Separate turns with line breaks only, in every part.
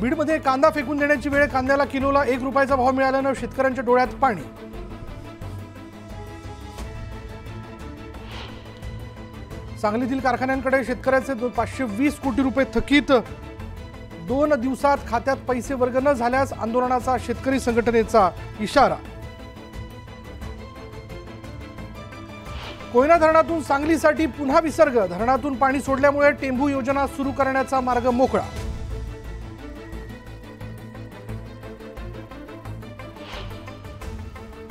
बीडमध्ये कांदा फेकून देण्याची वेळ, कांद्याला किलोला 1 रुपयाचा भाव मिळाल्याने शेतकऱ्यांच्या डोळ्यात पाणी। सांगलीतील कारखान्यांकडे शेतकऱ्याचे 520 कोटी रुपये थकीत। 2 दिवसात खात्यात पैसे वर्ग न झाल्यास आंदोलनाचा शेतकरी संघटनेचा इशारा। कोयना धरणातून सांगलीसाठी पुन्हा विसर्ग, धरणातून पाणी सोडल्यामुळे टेंभू योजना सुरू करण्याचा मार्ग मोकळा।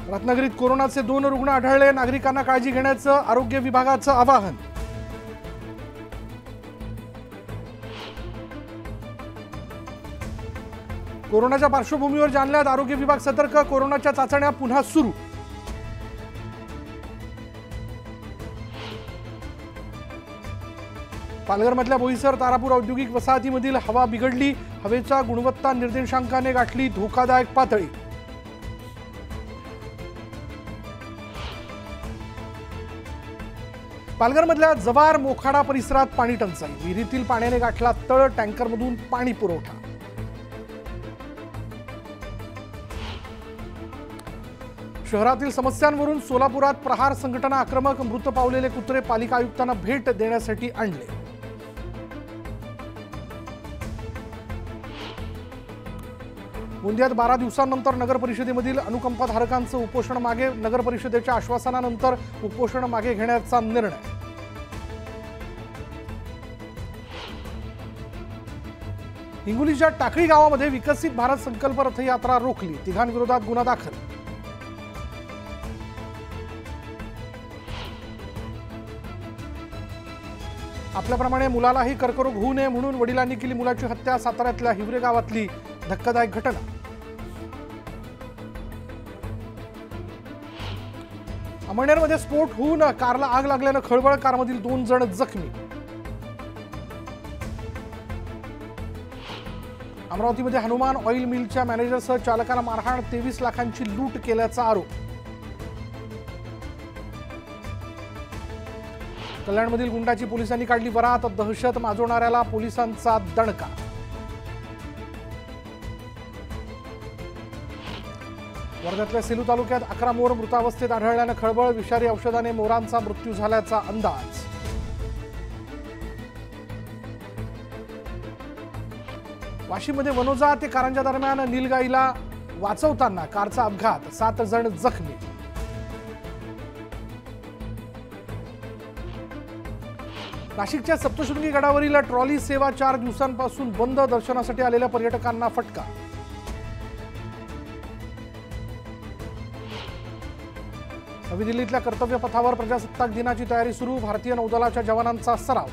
रत्नागिरीत कोरोनाचे 2 रुग्ण आढळले, नागरिकांना काळजी घेण्याचं आरोग्य विभागाचं आवाहन। कोरोनाच्या पार्श्वभूमीवर जालन्यात आरोग्य विभाग सतर्क, कोरोनाच्या चाचण्या पुन्हा सुरू। पालघरमधल्या बोईसर तारापूर औद्योगिक वसाहतीमधील हवा बिघडली, हवेच्या गुणवत्ता निर्देशांकाने गाठली धोकादायक पातळी। पालघरमधल्या जवार मोखाडा परिसरात पाणी टंचाई, विहिरीतील पाण्याने गाठला तळ, टँकरमधून पाणी पुरवठा। शहरातील समस्यांवरून सोलापुरात प्रहार संघटना आक्रमक, मृत पावलेले कुत्रे पालिका आयुक्तांना भेट देण्यासाठी आणले। गोंदियात 12 दिवसांनंतर नगर परिषदेमधील अनुकंपाधारकांचं उपोषण मागे, नगर परिषदेच्या आश्वासनानंतर उपोषण मागे घेण्याचा निर्णय। हिंगोलीच्या टाकळी गावामध्ये विकसित भारत संकल्प रथयात्रा रोखली, तिघांविरोधात गुन्हा दाखल। आपल्याप्रमाणे मुलालाही कर्करोग होऊ नये म्हणून वडिलांनी केली मुलाची हत्या, साताऱ्यातल्या हिवरे गावातली धक्कादायक घटना। अमळनेरमध्ये स्फोट होऊन कारला आग लागल्यानं खळबळ, कारमधील 2 जण जखमी। अमरावतीमध्ये हनुमान ऑइल मिलच्या मॅनेजरसह चालकाला मारहाण, 23 लाखांची लूट केल्याचा आरोप। कल्याणमधील गुंडाची पोलिसांनी काढली वरात, दहशत माजवणाऱ्याला पोलिसांचा दणका। वर्ध्यातल्या सेलू तालुक्यात 11 मोर मृतावस्थेत आढळल्यानं खळबळ, विषारी औषधाने मोरांचा मृत्यू झाल्याचा अंदाज। वाशीमध्ये वनोजा ते कारंजा दरम्यान नीलगाईला वाचवताना कारचा अपघात, 7 जण जखमी। नाशिकच्या सप्तशृंगी गडावरील ट्रॉली सेवा 4 दिवसांपासून बंद, दर्शनासाठी आलेल्या पर्यटकांना फटका। नवी दिल्लीतल्या कर्तव्य पथावर प्रजासत्ताक दिनाची तयारी सुरू, भारतीय नौदलाच्या जवानांचा सराव।